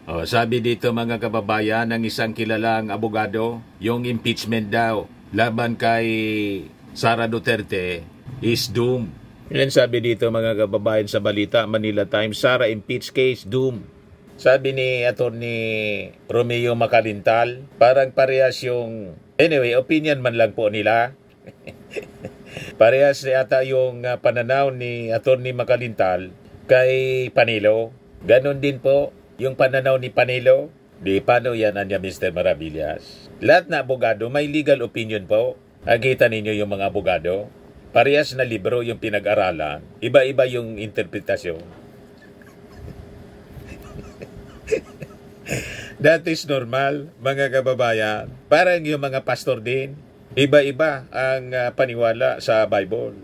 Oh, sabi dito mga kababayan ng isang kilalang abogado, yung impeachment daw laban kay Sara Duterte is doom. Yan sabi dito mga kababayan sa balita, Manila Times, Sara impeach case doom. Sabi ni Attorney Romeo Macalintal, parang parehas yung, anyway, opinion man lang po nila. Parehas yata yung pananaw ni Attorney Macalintal kay Panilo. Ganon din po yung pananaw ni Panilo. Di paano yan anya Mr. Maravillas? Lahat na abogado may legal opinion po. Agita ninyo yung mga abogado. Parehas na libro yung pinag-aralan. Iba-iba yung interpretasyon. That is normal, mga kababayan. Parang yung mga pastor din. Iba-iba ang paniwala sa Bible.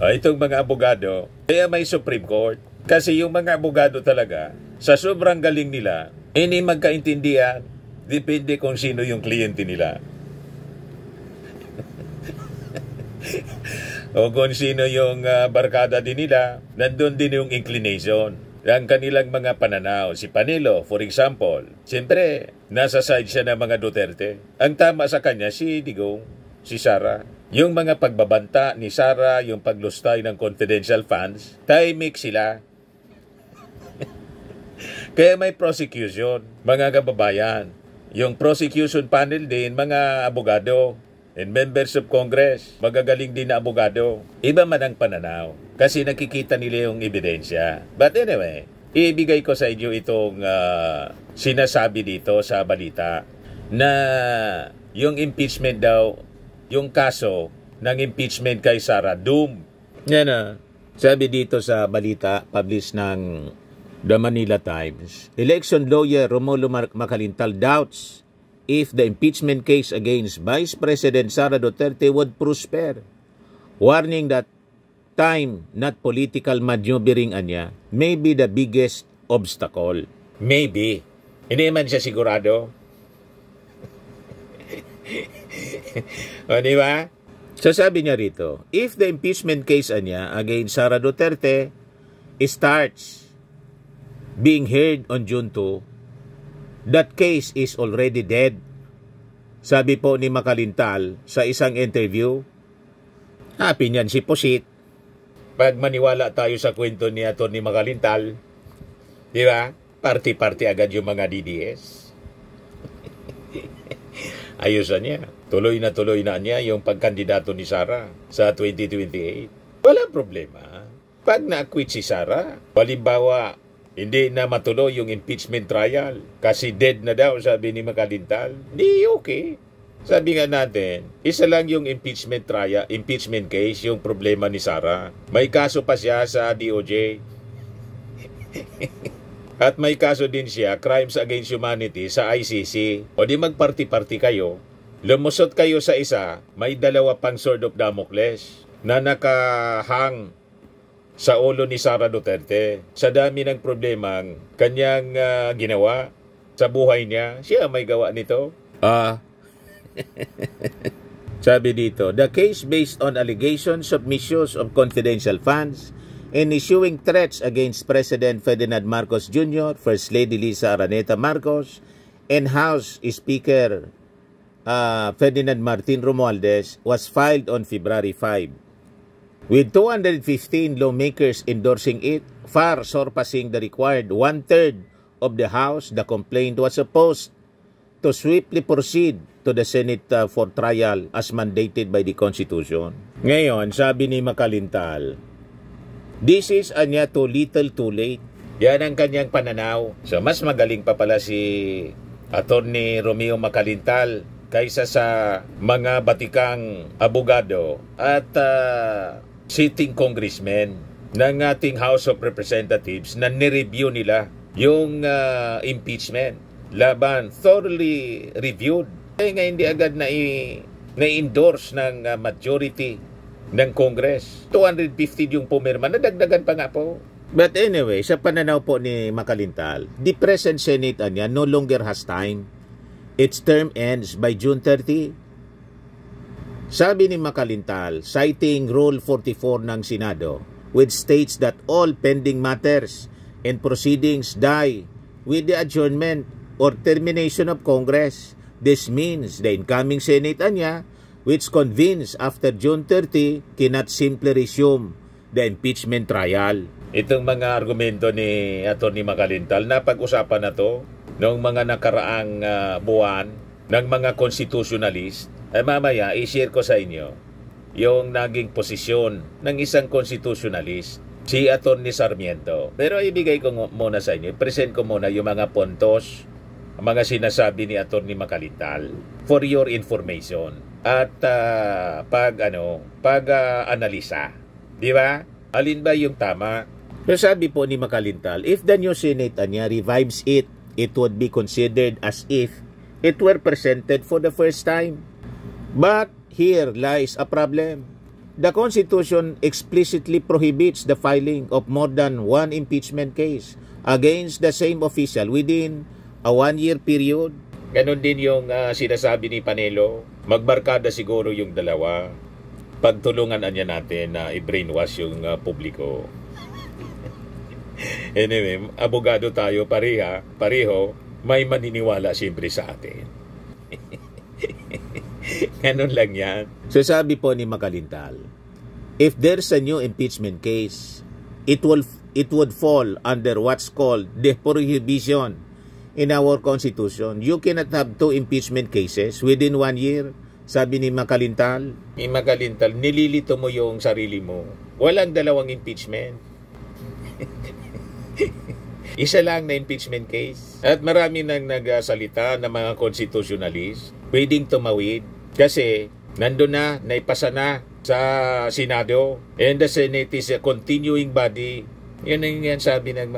Itong mga abogado, kaya may Supreme Court. Kasi yung mga abogado talaga, sa sobrang galing nila, hindi magkaintindihan. Depende kung sino yung kliyente nila. O kung sino yung barkada din nila, nandun din yung inclination. Ang kanilang mga pananaw. Si Panilo, for example, siyempre, nasa side siya ng mga Duterte. Ang tama sa kanya, si Digong, si Sara. Yung mga pagbabanta ni Sara, yung paglustay ng confidential funds, timing sila. Kaya may prosecution, mga kababayan. Yung prosecution panel din, mga abogado and members of Congress, magagaling din na abogado. Iba man ang pananaw kasi nakikita nila yung ebidensya. But anyway, ibigay ko sa inyo itong sinasabi dito sa balita na yung impeachment daw, yung kaso ng impeachment kay Sara, doom. Yan na. Sabi dito sa balita, published ng The Manila Times, election lawyer Romulo Macalintal doubts if the impeachment case against Vice President Sara Duterte would prosper, warning that time, not political maneuvering anya, may be the biggest obstacle. Maybe. Hindi man siya sigurado. O, di ba? So sabi niya rito, if the impeachment case anya against Sara Duterte starts being heard on June 2, that case is already dead. Sabi po ni Macalintal sa isang interview. Happy niyan si Pusit. Pag maniwala tayo sa kwento ni Atty. Macalintal, di ba? Party-party agad yung mga DDS. Ayusan niya. Tuloy na niya yung pagkandidato ni Sara sa 2028. Walang problema. Pag na-acquit si Sara, halimbawa, hindi na matuloy yung impeachment trial kasi dead na daw, sabi ni Macalintal, di okay. Sabi nga natin, isa lang yung impeachment trial, impeachment case, yung problema ni Sara. May kaso pa siya sa DOJ. At may kaso din siya, Crimes Against Humanity, sa ICC. O di magparty-party kayo. Lumusot kayo sa isa, may dalawa pang sword of Damocles na nakahang sa ulo ni Sara Duterte. Sa dami ng problemang kanyang ginawa sa buhay niya, siya may gawa nito. Sabi dito, the case based on allegations of misuse of confidential funds and issuing threats against President Ferdinand Marcos Jr., First Lady Lisa Araneta Marcos, and House Speaker Ferdinand Martin Romualdez was filed on February 5. With 215 lawmakers endorsing it, far surpassing the required one-third of the House, the complaint was supposed to swiftly proceed to the Senate for trial as mandated by the Constitution. Ngayon, sabi ni Macalintal, this is anya too little too late. Yan ang kanyang pananaw. So, mas magaling pa pala si Atty. Romeo Macalintal kaysa sa mga batikang abogado at sitting congressmen ng ating House of Representatives na nireview nila yung impeachment. Laban, thoroughly reviewed. Kaya nga hindi agad na-endorse ng majority ng Congress. 250 yung pumirma, nadagdagan pa nga po. But anyway, sa pananaw po ni Macalintal, the present Senate no longer has time. Its term ends by June 30. Sabi ni Macalintal, citing Rule 44 ng Senado, which states that all pending matters and proceedings die with the adjournment or termination of Congress. This means the incoming Senate anya, which convenes after June 30, cannot simply resume the impeachment trial. Itong mga argumento ni Atty. Macalintal na pag-usapan na to noong mga nakaraang buwan ng mga constitutionalist, ay mamaya i-share ko sa inyo yung naging posisyon ng isang constitutionalist, si Atty. Sarmiento. Pero ibigay ko muna sa inyo, present ko muna yung mga puntos, mga sinasabi ni Atty. Macalintal for your information at pag-analisa. Di ba? Alin ba yung tama? So sabi po ni Macalintal, if the new Senate revives it, it would be considered as if it were presented for the first time. But here lies a problem. The Constitution explicitly prohibits the filing of more than one impeachment case against the same official within a 1-year period. Ganon din yung sinasabi ni Panelo. Magbarkada siguro yung dalawa. Pagtulungan niya natin na i-brainwash yung publiko. Anyway, abogado tayo pareho, may maniniwala siyempre sa atin. Ganun lang yan. So sabi po ni Macalintal, if there's a new impeachment case, it would fall under what's called the prohibition in our Constitution. You cannot have 2 impeachment cases within 1 year. Sabi ni Macalintal. Ni Macalintal, nililito mo yung sarili mo. Walang 2 impeachment. Isa lang na impeachment case. At marami nang nagsalita ng mga constitutionalist pwedeng tumawid kasi nandun na, naipasa na sa Senado, and the Senate is a continuing body. Yan ang yan sabi ng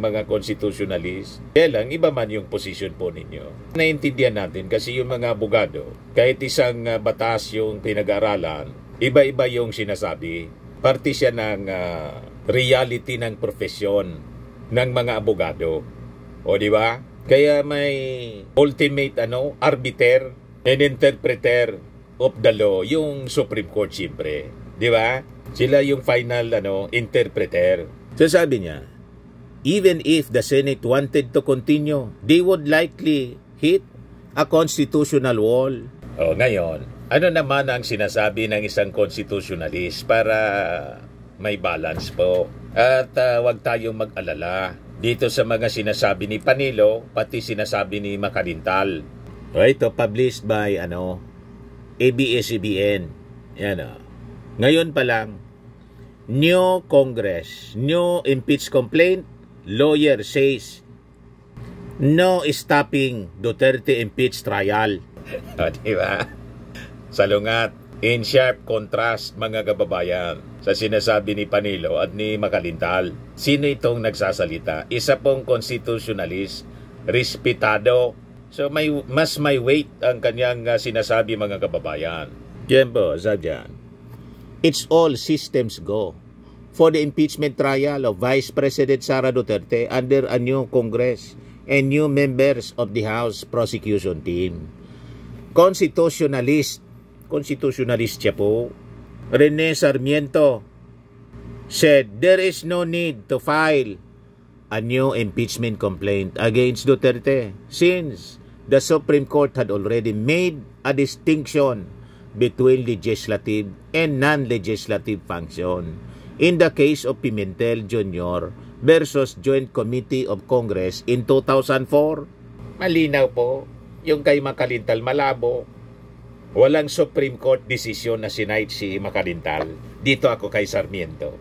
mga constitutionalist. Kaya lang, iba man yung position po ninyo. Naintindihan natin kasi yung mga abogado, kahit isang batas yung pinag-aralan, iba-iba yung sinasabi. Parte siya ng reality ng profesyon ng mga abogado. O di ba? Kaya may ultimate arbiter and interpreter of the law, yung Supreme Court siyempre. Di ba? Sila yung final interpreter. So sabi niya, even if the Senate wanted to continue, they would likely hit a constitutional wall. O ngayon, ano naman ang sinasabi ng isang constitutionalist para may balance po? At wag tayong mag-alala dito sa mga sinasabi ni Panelo, pati sinasabi ni Macalintal. O ito, published by ABS-CBN. Yan o. Ngayon pa lang, new Congress, new impeach complaint, lawyer says, no stopping Duterte impeach trial. O, diba? Salungat, in sharp contrast mga kababayan sa sinasabi ni Panelo at ni Macalintal. Sino itong nagsasalita? Isa pong constitutionalist, respetado. So mas may weight ang kanyang sinasabi mga kababayan. Yan po, Zadyan. It's all systems go for the impeachment trial of Vice President Sara Duterte under a new Congress and new members of the House Prosecution Team. Constitutionalist siya po, Rene Sarmiento, said there is no need to file a new impeachment complaint against Duterte since the Supreme Court had already made a distinction between legislative and non-legislative function in the case of Pimentel Jr. versus Joint Committee of Congress in 2004. Malinaw po, yung kay Macalintal malabo. Walang Supreme Court decision na sinight si Macalintal. Dito ako kay Sarmiento.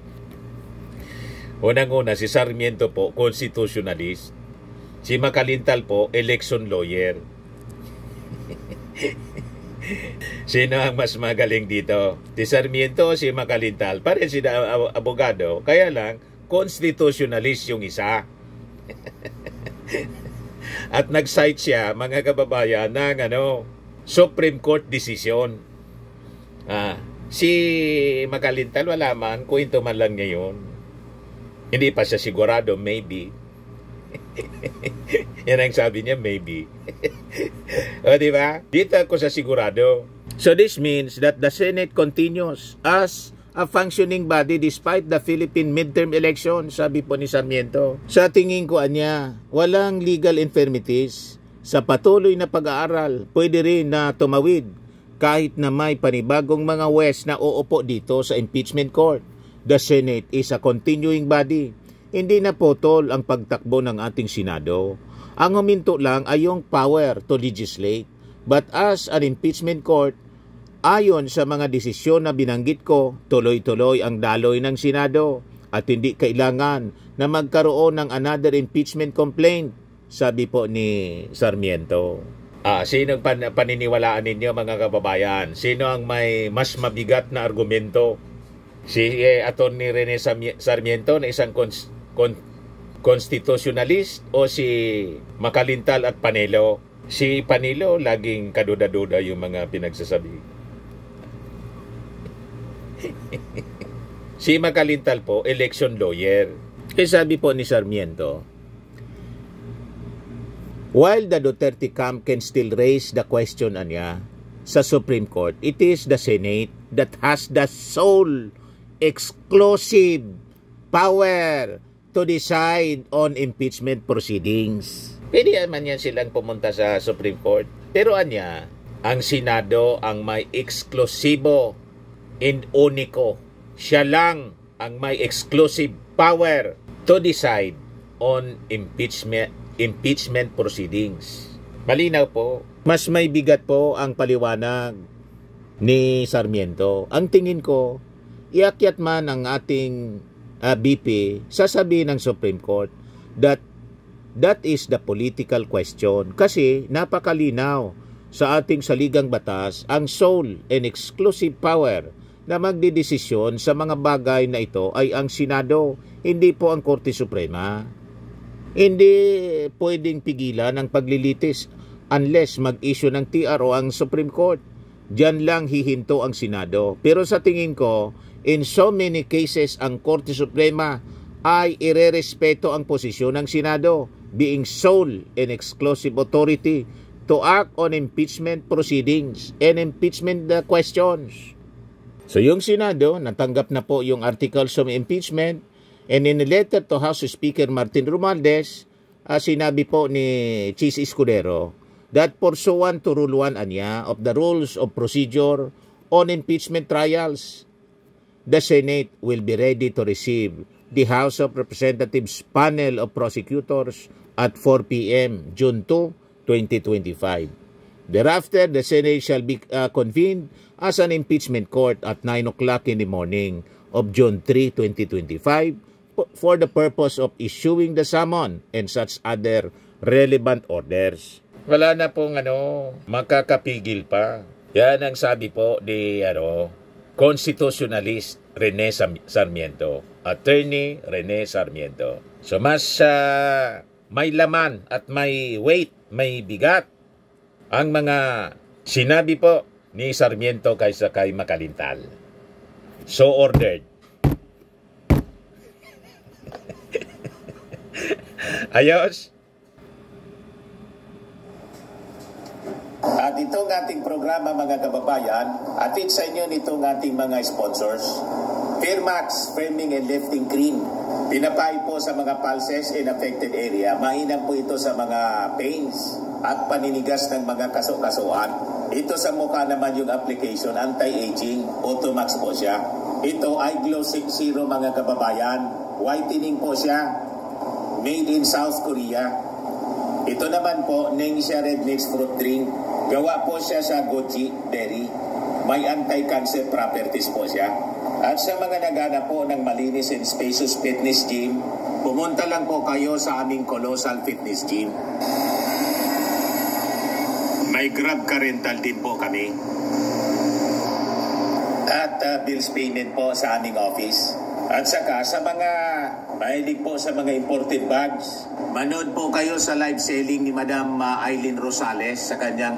Unang-una, si Sarmiento po, constitutionalist. Si Macalintal po, election lawyer. Sino ang mas magaling dito? Si Sarmiento o si Macalintal? Pareho sila abogado. Kaya lang, constitutionalist yung isa. At nag-cite siya, mga kababayan, ng Supreme Court decision. Si Macalintal, wala man, kwento man lang niya yun. Hindi pa siya sigurado, maybe. Yan ang sabi niya, maybe. O, diba? Dito ako sa sigurado. So this means that the Senate continues as a functioning body despite the Philippine midterm election, sabi po ni Sarmiento. Sa tingin ko anya, walang legal infirmities. Sa patuloy na pag-aaral, pwede rin na tumawid kahit na may panibagong mga West na uupo dito sa impeachment court. The Senate is a continuing body. Hindi na potol ang pagtakbo ng ating Senado. Ang huminto lang ay yung power to legislate. But as an impeachment court, ayon sa mga desisyon na binanggit ko, tuloy-tuloy ang daloy ng Senado at hindi kailangan na magkaroon ng another impeachment complaint, sabi po ni Sarmiento. Sino paniniwalaan ninyo mga kababayan? Sino ang may mas mabigat na argumento? Si Atty. Rene Sarmiento na isang constitutionalist o si Makalintal at Panelo? Si Panelo laging kaduda-duda yung mga pinagsasabi. Si Makalintal po, election lawyer. Kaya sabi po ni Sarmiento, while the Duterte camp can still raise the question anya sa Supreme Court, it is the Senate that has the sole exclusive power to decide on impeachment proceedings. Pwede naman yan silang pumunta sa Supreme Court. Pero anya, ang Senado ang may eksklusibo and unico. Siya lang ang may exclusive power to decide on impeachment proceedings. Malinaw po. Mas may bigat po ang paliwanag ni Sarmiento. Ang tingin ko, iakyat man ang ating BP, sasabihin ng Supreme Court that is the political question. Kasi napakalinaw sa ating saligang batas ang sole and exclusive power na magdidesisyon sa mga bagay na ito ay ang Senado, hindi po ang Korte Suprema. Hindi pwedeng pigilan ang paglilitis unless mag-issue ng TRO ang Supreme Court. Diyan lang hihinto ang Senado. Pero sa tingin ko, in so many cases ang Korte Suprema ay irerespeto ang posisyon ng Senado, being sole and exclusive authority to act on impeachment proceedings and impeachment questions. So yung Senado, natanggap na po yung articles of impeachment, and in a letter to House Speaker Martin Romualdez, sinabi po ni Chis Escudero that pursuant to Rule 1 anya of the Rules of Procedure on Impeachment Trials, the Senate will be ready to receive the House of Representatives panel of prosecutors at 4 p.m. June 2, 2025. Thereafter, the Senate shall be convened as an impeachment court at 9 o'clock in the morning of June 3, 2025 for the purpose of issuing the summon and such other relevant orders. Wala na pong makakapigil pa. Yan ang sabi po ni constitutionalist Rene Sarmiento, Attorney Rene Sarmiento. So mas may laman at may weight, may bigat ang mga sinabi po ni Sarmiento kaysa kay Makalintal. So ordered. Ayos. At itong ating programa mga kababayan, atid sa inyo nitong ating mga sponsors. Fairmax, Firming and Lifting Cream. Pinapay po sa mga pulses in affected area. Mainam po ito sa mga pains at paninigas ng mga kaso-kasuan. Ito sa mukha naman yung application, anti-aging, Automax po siya. Ito ay Glow 60 mga kababayan. Whitening po siya. Made in South Korea. Ito naman po, Ningxia Red Mix Fruit Drink. Gawa po siya sa goji berry. May anti-cancer properties po siya. At sa mga naghanap po ng malinis and spacious fitness gym, pumunta lang po kayo sa aming Colossal Fitness Gym. May Grab ka rental din po kami. At bills payment po sa aming office. At saka sa mga mahilig po sa mga imported bags, manood po kayo sa live selling ni Madam Aileen Rosales sa kanyang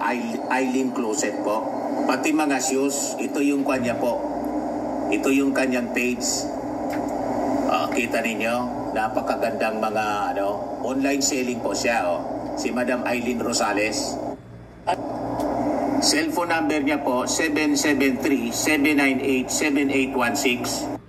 Aileen Closet po. Pati mga shoes, ito yung kanya po. Ito yung kanyang page. Kita ninyo, napakagandang mga online selling po siya. Si Madam Aileen Rosales. Cellphone number niya po 773-798-7816.